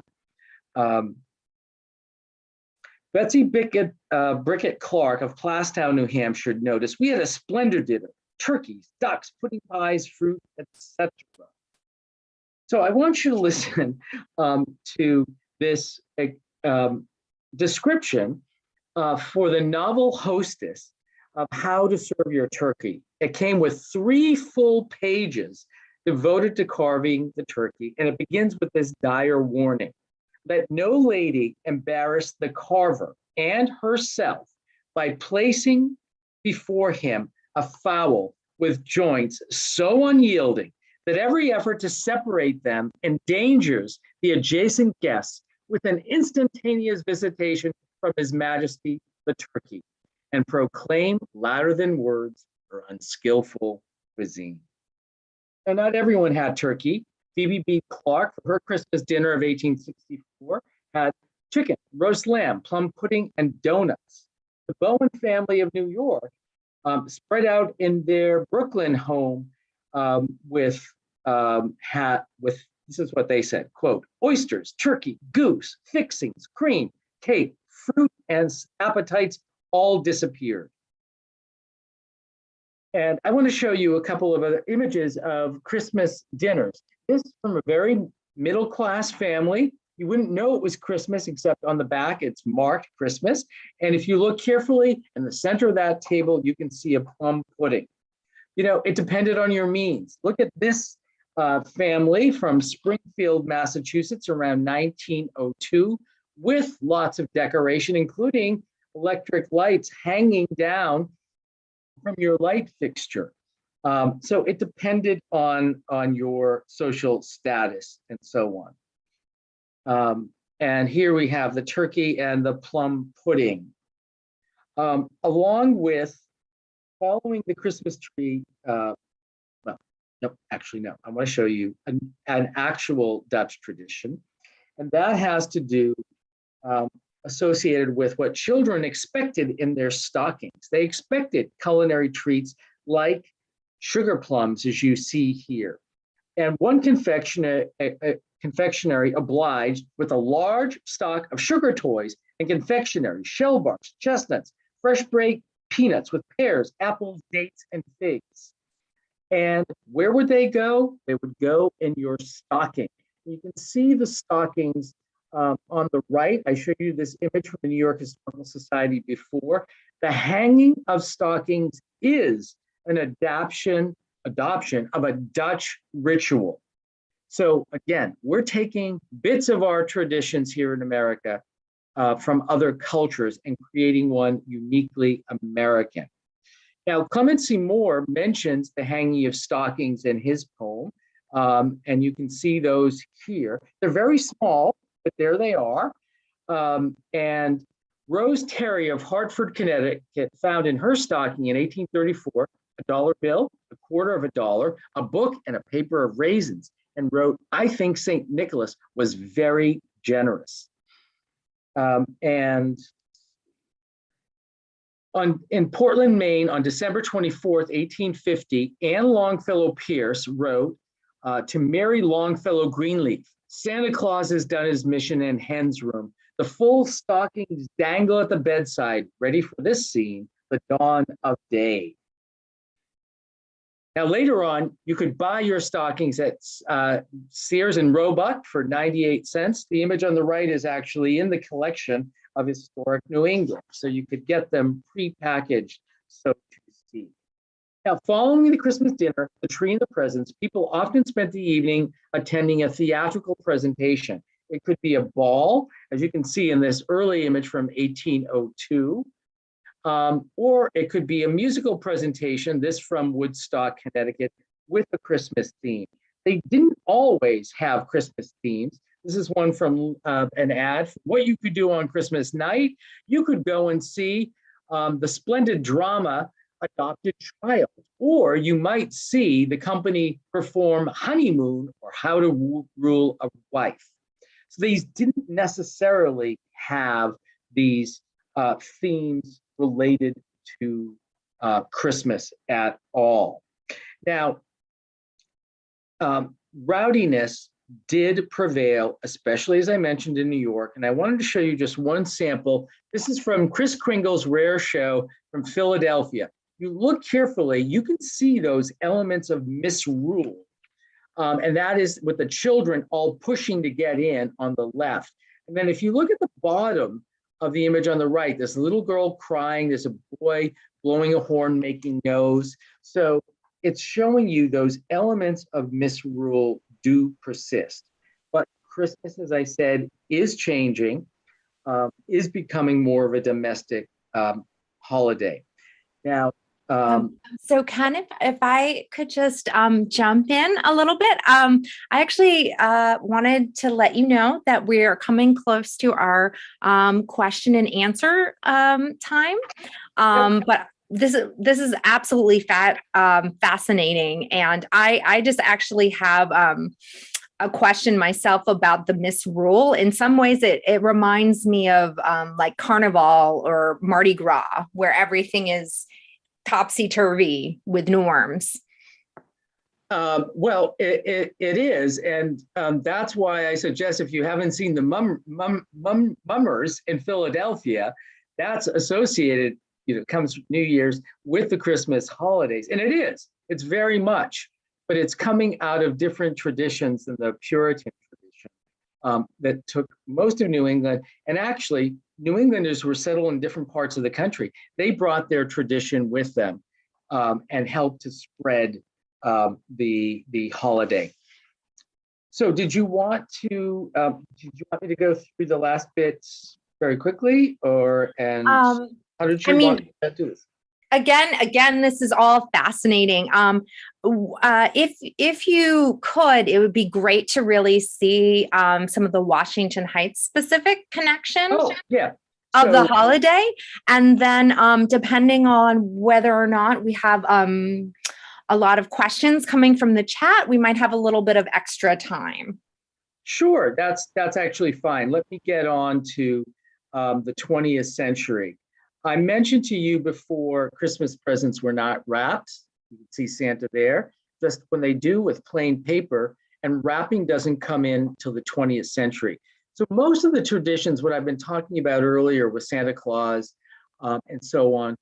Betsy Brickett Clark of Plastown, New Hampshire noticed we had a splendid dinner, turkeys, ducks, pudding pies, fruit, etc. So I want you to listen to this description for the novel hostess of how to serve your turkey. It came with 3 full pages devoted to carving the turkey, and it begins with this dire warning. Let no lady embarrass the carver and herself by placing before him a fowl with joints so unyielding that every effort to separate them endangers the adjacent guests with an instantaneous visitation from His Majesty the turkey, and proclaim louder than words her unskillful cuisine. Now, not everyone had turkey. Phoebe B. Clark, for her Christmas dinner of 1864, had chicken, roast lamb, plum pudding, and donuts. The Bowen family of New York spread out in their Brooklyn home with this is what they said, quote, oysters, turkey, goose, fixings, cream, cake, fruit, and appetites all disappeared. And I want to show you a couple of other images of Christmas dinners. This is from a very middle-class family. You wouldn't know it was Christmas, except on the back, it's marked Christmas. And if you look carefully in the center of that table, you can see a plum pudding. You know, it depended on your means. Look at this family from Springfield, Massachusetts, around 1902, with lots of decoration, including electric lights hanging down from your light fixture. So it depended on your social status and so on. And here we have the turkey and the plum pudding, along with following the Christmas tree. I want to show you an actual Dutch tradition, and that has to do associated with what children expected in their stockings. They expected culinary treats like sugar plums, as you see here. And one confectionery obliged with a large stock of sugar toys and confectionery, shell bars, chestnuts, fresh baked peanuts with pears, apples, dates, and figs. And where would they go? They would go in your stocking. You can see the stockings on the right. I showed you this image from the New York Historical Society before. The hanging of stockings is an adoption of a Dutch ritual. So again, we're taking bits of our traditions here in America from other cultures and creating one uniquely American. Now, Clement Moore mentions the hanging of stockings in his poem, and you can see those here. They're very small, but there they are. And Rose Terry of Hartford, Connecticut, found in her stocking in 1834 a dollar bill, a quarter of a dollar, a book, and a paper of raisins, and wrote, "I think St. Nicholas was very generous." And in Portland, Maine, on December 24th, 1850, Anne Longfellow Pierce wrote to Mary Longfellow Greenleaf, "Santa Claus has done his mission in hen's room. The full stockings dangle at the bedside, ready for this scene, the dawn of day." Now, later on, you could buy your stockings at Sears and Roebuck for 98 cents. The image on the right is actually in the collection of historic New England, so you could get them pre-packaged, so to speak. Now, following the Christmas dinner, the tree and the presents, people often spent the evening attending a theatrical presentation. It could be a ball, as you can see in this early image from 1802, or it could be a musical presentation, this from Woodstock, Connecticut, with a Christmas theme. They didn't always have Christmas themes. This is one from an ad. What you could do on Christmas night, you could go and see the splendid drama Adopted Child, or you might see the company perform Honeymoon or How to Rule a Wife. So these didn't necessarily have these themes related to Christmas at all. Now, rowdiness did prevail, especially as I mentioned in New York. And I wanted to show you just one sample. This is from Kris Kringle's rare show from Philadelphia. You look carefully, you can see those elements of misrule. And that is with the children all pushing to get in on the left. And then if you look at the bottom of the image on the right, there's a little girl crying, there's a boy blowing a horn, making noise. So it's showing you those elements of misrule do persist. But Christmas, as I said, is changing, is becoming more of a domestic holiday. Now, so Ken, if I could just jump in a little bit, I actually wanted to let you know that we're coming close to our question and answer time. But this is absolutely fascinating, and I just actually have a question myself about the misrule. In some ways, it reminds me of like Carnival or Mardi Gras, where everything is topsy-turvy with norms. Well, it is, and that's why I suggest if you haven't seen the mummers in Philadelphia, that's associated, comes from New Year's with the Christmas holidays, and it's very much, but it's coming out of different traditions than the Puritan tradition that took most of New England, and actually New Englanders were settled in different parts of the country. They brought their tradition with them and helped to spread the holiday. So did you want me to go through the last bits very quickly, how did you want to do this? Again, this is all fascinating. If you could, it would be great to really see some of the Washington Heights specific connection of the holiday. And then depending on whether or not we have a lot of questions coming from the chat, we might have a little bit of extra time. Sure, that's actually fine. Let me get on to the 20th century. I mentioned to you before, Christmas presents were not wrapped. You can see Santa there, just when they do with plain paper, and wrapping doesn't come in till the 20th century. So most of the traditions, what I've been talking about earlier with Santa Claus and so on,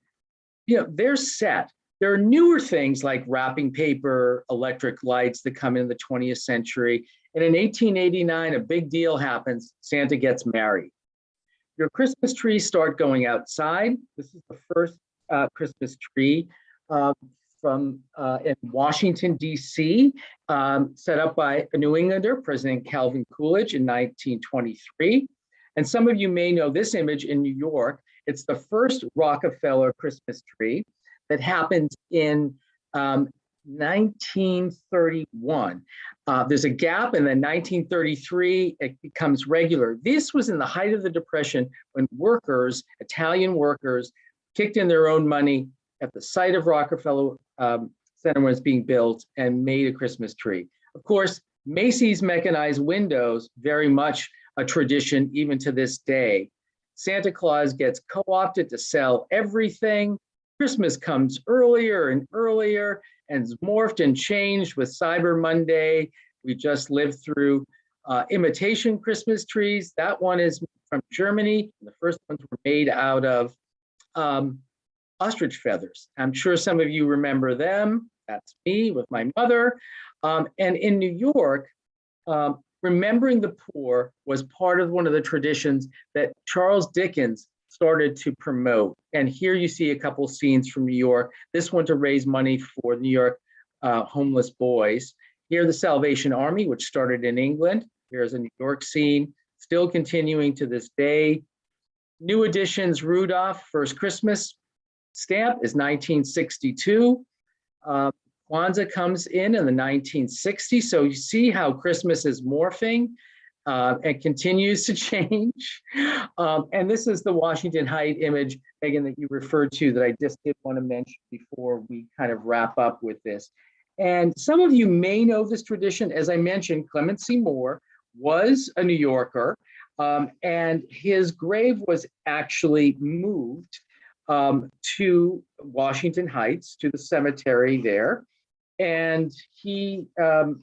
they're set. There are newer things like wrapping paper, electric lights that come in the 20th century. And in 1889, a big deal happens. Santa gets married. Your Christmas trees start going outside. This is the first Christmas tree. from in Washington, D.C., set up by a New Englander, President Calvin Coolidge in 1923. And some of you may know this image in New York. It's the first Rockefeller Christmas tree that happened in 1931. There's a gap, and then 1933, it becomes regular. This was in the height of the Depression when workers, Italian workers, kicked in their own money at the site of Rockefeller Center when it's being built and made a Christmas tree. Of course, Macy's mechanized windows, very much a tradition even to this day. Santa Claus gets co-opted to sell everything. Christmas comes earlier and earlier and is morphed and changed with Cyber Monday. We just lived through imitation Christmas trees. That one is from Germany. The first ones were made out of ostrich feathers. I'm sure some of you remember them. That's me with my mother. And in New York, remembering the poor was part of one of the traditions that Charles Dickens started to promote. And here you see a couple scenes from New York. This one to raise money for New York homeless boys. Here, the Salvation Army, which started in England. Here's a New York scene, still continuing to this day. New editions, Rudolph, First Christmas stamp is 1962. Kwanzaa comes in the 1960s. So you see how Christmas is morphing and continues to change. And this is the Washington Heights image, Megan, that you referred to that I just did want to mention before we kind of wrap up with this. And some of you may know this tradition. As I mentioned, Clement Moore was a New Yorker, and his grave was actually moved to Washington Heights, to the cemetery there. And he, the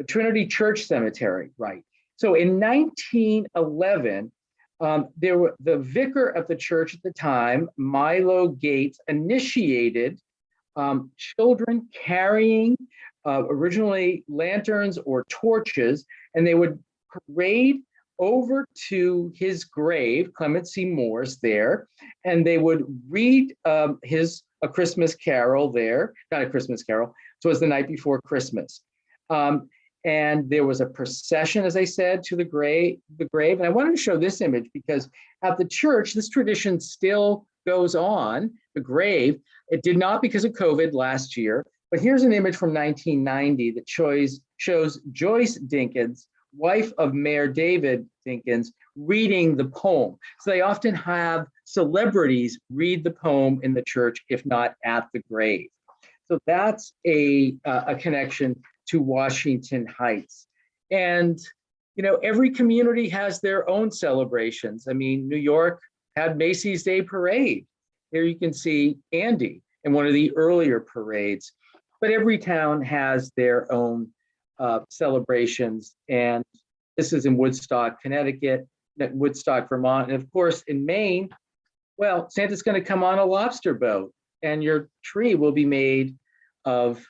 Trinity Church Cemetery, right. So in 1911, the vicar of the church at the time, Milo Gates, initiated children carrying originally lanterns or torches, and they would parade over to his grave, Clement Moore's there, and they would read A Christmas Carol there, not a Christmas Carol, so it was the night before Christmas. And there was a procession, as I said, to the grave. And I wanted to show this image because at the church, this tradition still goes on, the grave. It did not because of COVID last year, but here's an image from 1990 that shows Joyce Dinkins, wife of Mayor David Dinkins, reading the poem. So they often have celebrities read the poem in the church, if not at the grave. So that's a connection to Washington Heights. And, you know, every community has their own celebrations. I mean, New York had Macy's Day Parade. Here you can see Andy in one of the earlier parades, but every town has their own celebrations. And this is in Woodstock, Connecticut, Woodstock, Vermont. And of course, in Maine, well, Santa's going to come on a lobster boat, and your tree will be made of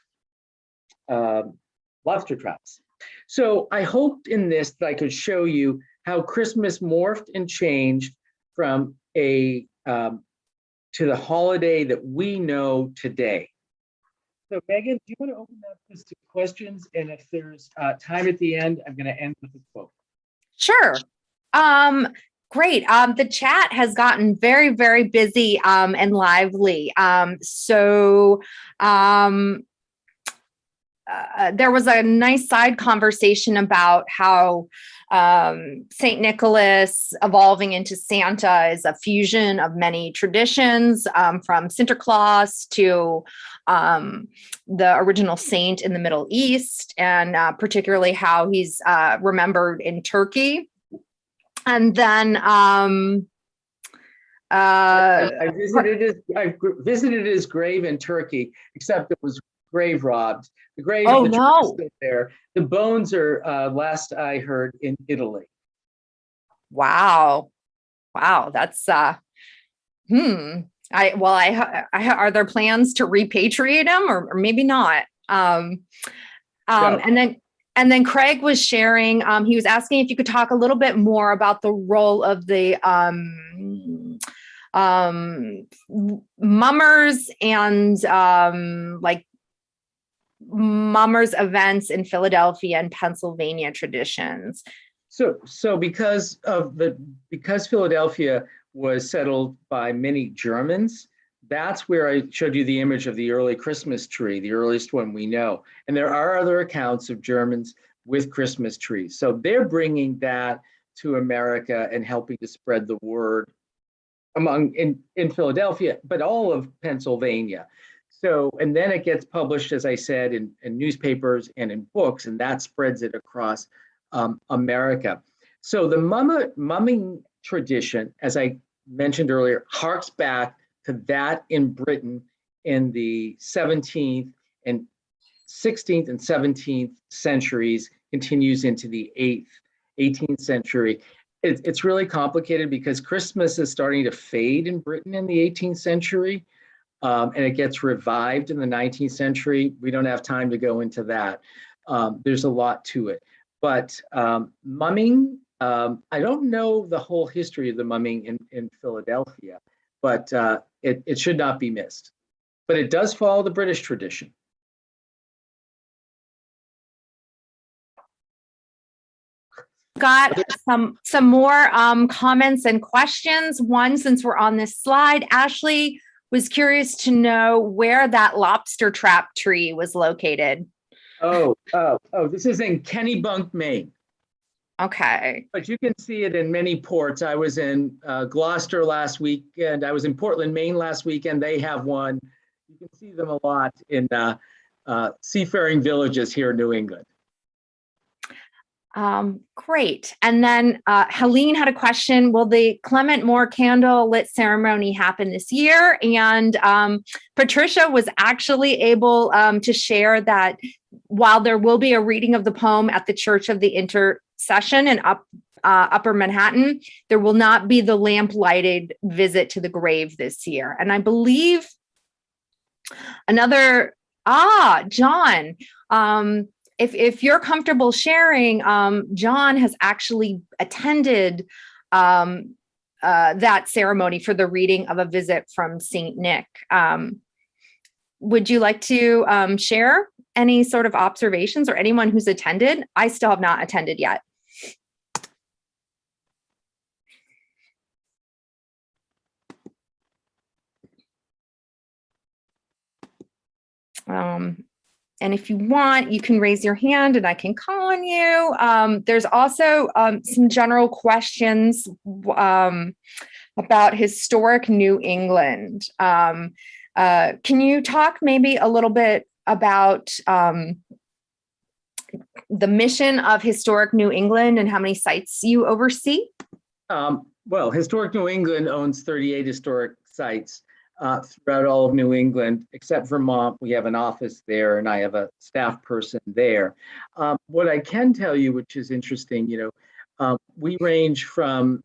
lobster traps. So I hoped in this that I could show you how Christmas morphed and changed from to the holiday that we know today. So Megan, do you want to open up this to questions? And if there's time at the end, I'm going to end with a quote. Sure. Great. The chat has gotten very, very busy and lively. There was a nice side conversation about how St. Nicholas evolving into Santa is a fusion of many traditions, from Sinterklaas to the original saint in the Middle East, and particularly how he's remembered in Turkey. And then I visited his grave in Turkey, except it was grave robbed. The grave of the church is still there. The bones are, last I heard, in Italy. Wow. That's are there plans to repatriate him, or maybe not? No. And then Craig was sharing, he was asking if you could talk a little bit more about the role of the mummers and like mummers events in Philadelphia and Pennsylvania traditions. So because Philadelphia was settled by many Germans, that's where I showed you the image of the early Christmas tree, the earliest one we know. And there are other accounts of Germans with Christmas trees. So they're bringing that to America and helping to spread the word in Philadelphia, but all of Pennsylvania. So, and then it gets published, as I said, in newspapers and in books, and that spreads it across America. So the mumming tradition, as I mentioned earlier, harks back to that in Britain in the 17th and 16th and 17th centuries, continues into the 18th century. It's really complicated because Christmas is starting to fade in Britain in the 18th century, and it gets revived in the 19th century. We don't have time to go into that. There's a lot to it. But mumming, I don't know the whole history of the mumming in Philadelphia, but it should not be missed. But it does follow the British tradition. Got some more comments and questions. One, since we're on this slide, Ashley was curious to know where that lobster trap tree was located. Oh, this is in Kennebunk, Maine. Okay. But you can see it in many ports. I was in Gloucester last weekend. I was in Portland, Maine last weekend. They have one. You can see them a lot in seafaring villages here in New England. Great. And then Helene had a question. Will the Clement Moore candle lit ceremony happen this year? And Patricia was actually able to share that while there will be a reading of the poem at the Church of the Intercession in Upper Manhattan, there will not be the lamp-lighted visit to the grave this year. And I believe John, if you're comfortable sharing, John has actually attended that ceremony for the reading of a visit from Saint Nick. Would you like to share any sort of observations, or anyone who's attended? I still have not attended yet. And if you want, you can raise your hand and I can call on you. There's also some general questions about historic New England. Can you talk maybe a little bit about the mission of Historic New England and how many sites you oversee? Well, Historic New England owns 38 historic sites throughout all of New England, except Vermont. We have an office there and I have a staff person there. What I can tell you, which is interesting, we range from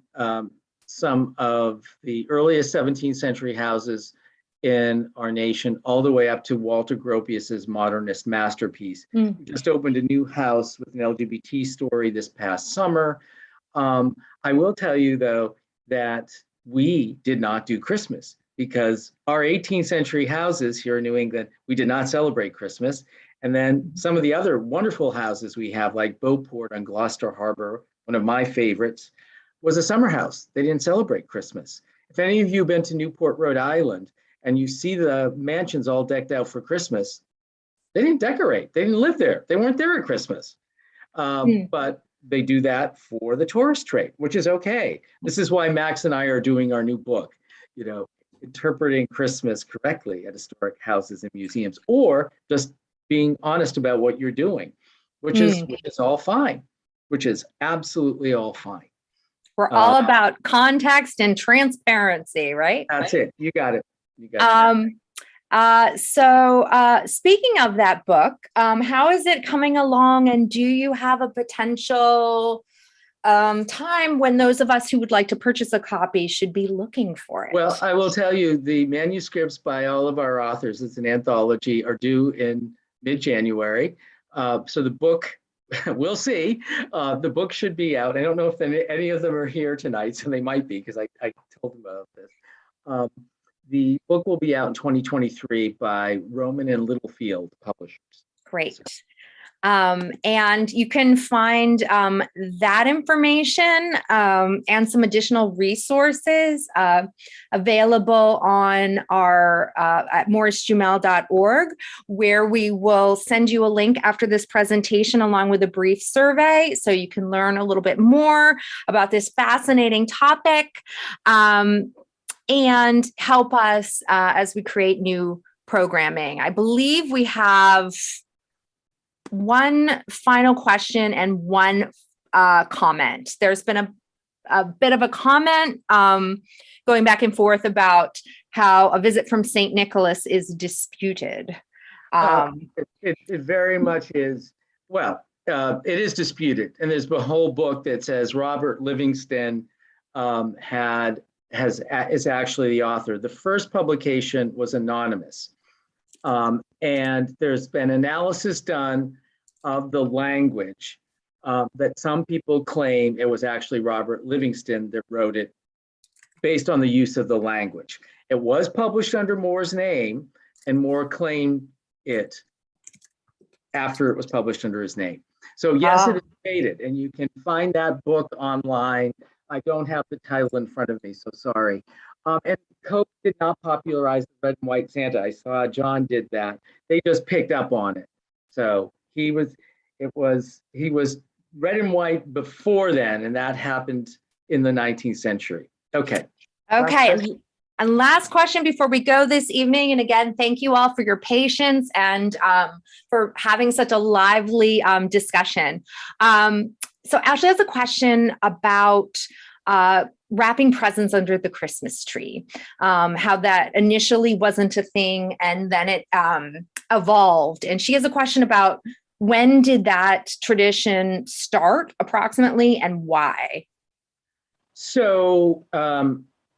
some of the earliest 17th century houses in our nation all the way up to Walter Gropius's modernist masterpiece. We just opened a new house with an LGBT story this past summer. I will tell you, though, that we did not do Christmas, because our 18th century houses here in New England, we did not celebrate Christmas. And then some of the other wonderful houses we have, like Beauport on Gloucester Harbor, one of my favorites, was a summer house. They didn't celebrate Christmas. If any of you have been to Newport, Rhode Island, and you see the mansions all decked out for Christmas, they didn't decorate. They didn't live there. They weren't there at Christmas. But they do that for the tourist trade, which is okay. This is why Max and I are doing our new book, interpreting Christmas correctly at historic houses and museums, or just being honest about what you're doing, which is all fine, which is absolutely all fine. We're all about context and transparency, right? That's it. You got it. So speaking of that book, how is it coming along, and do you have a potential time when those of us who would like to purchase a copy should be looking for it? Well, I will tell you, the manuscripts by all of our authors, it's an anthology, are due in mid-January. So the book, we'll see. The book should be out. I don't know if any of them are here tonight, so they might be, because I told them about this. Um, the book will be out in 2023 by Roman and Littlefield Publishers. Great. And you can find that information and some additional resources available on our at morris-jumel.org, where we will send you a link after this presentation along with a brief survey so you can learn a little bit more about this fascinating topic and help us as we create new programming. I believe we have one final question and one comment. There's been a bit of a comment going back and forth about how a visit from St. Nicholas is disputed. It very much is. Well, it is disputed. And there's a whole book that says Robert Livingston is actually the author. The first publication was anonymous. And there's been analysis done of the language that some people claim it was actually Robert Livingston that wrote it based on the use of the language. It was published under Moore's name, and Moore claimed it after it was published under his name. So yes, it is dated, and you can find that book online. I don't have the title in front of me, so sorry. And Coke did not popularize the red and white Santa. I saw John did that. They just picked up on it. So he was red and white before then, and that happened in the 19th century. Okay. And last question before we go this evening. And again, thank you all for your patience and for having such a lively discussion. So Ashley has a question about wrapping presents under the Christmas tree, how that initially wasn't a thing and then it evolved. And she has a question about when did that tradition start approximately and why? So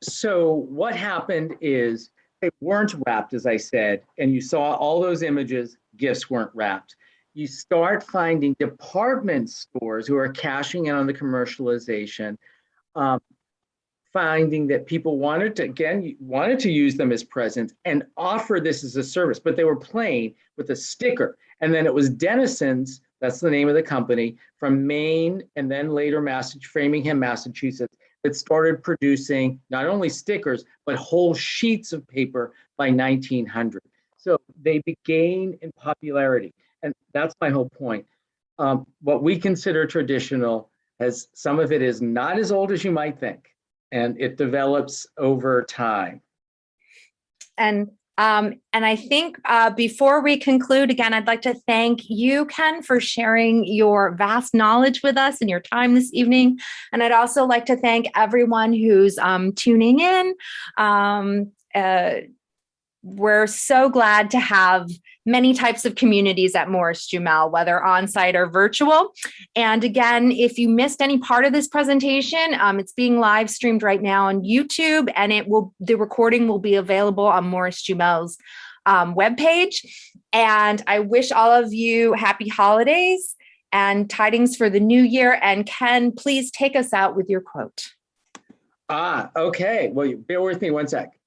what happened is they weren't wrapped, as I said, and you saw all those images, gifts weren't wrapped. You start finding department stores who are cashing in on the commercialization, finding that people wanted to use them as presents and offer this as a service, but they were plain with a sticker. And then it was Dennison's, that's the name of the company, from Maine and then later Framingham, Massachusetts, that started producing not only stickers, but whole sheets of paper by 1900. So they gained in popularity. And that's my whole point. What we consider traditional, as some of it is not as old as you might think, and it develops over time. And I think before we conclude, again, I'd like to thank you, Ken, for sharing your vast knowledge with us and your time this evening. And I'd also like to thank everyone who's tuning in. We're so glad to have many types of communities at Morris-Jumel, whether on-site or virtual. And again, if you missed any part of this presentation, it's being live streamed right now on YouTube, and the recording will be available on Morris-Jumel's webpage. And I wish all of you happy holidays and tidings for the new year. And Ken, please take us out with your quote. Okay. Well, bear with me one sec.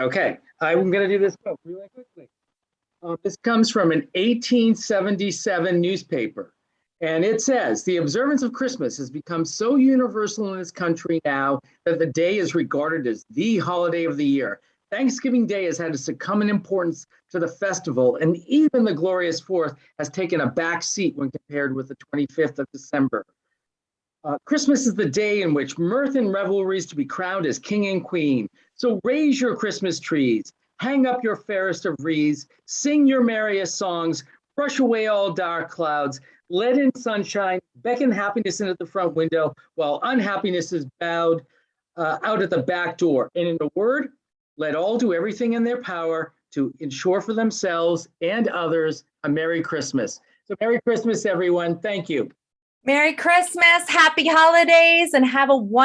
Okay. I'm going to do this quote really quickly. This comes from an 1877 newspaper, and it says, "The observance of Christmas has become so universal in this country now that the day is regarded as the holiday of the year. Thanksgiving Day has had to succumb in importance to the festival, and even the glorious 4th has taken a back seat when compared with the 25th of December. Christmas is the day in which mirth and revelry is to be crowned as king and queen. So raise your Christmas trees, hang up your fairest of wreaths, sing your merriest songs, brush away all dark clouds, let in sunshine, beckon happiness in at the front window, while unhappiness is bowed out at the back door. And in a word, let all do everything in their power to ensure for themselves and others a Merry Christmas." So Merry Christmas, everyone. Thank you. Merry Christmas, happy holidays, and have a wonderful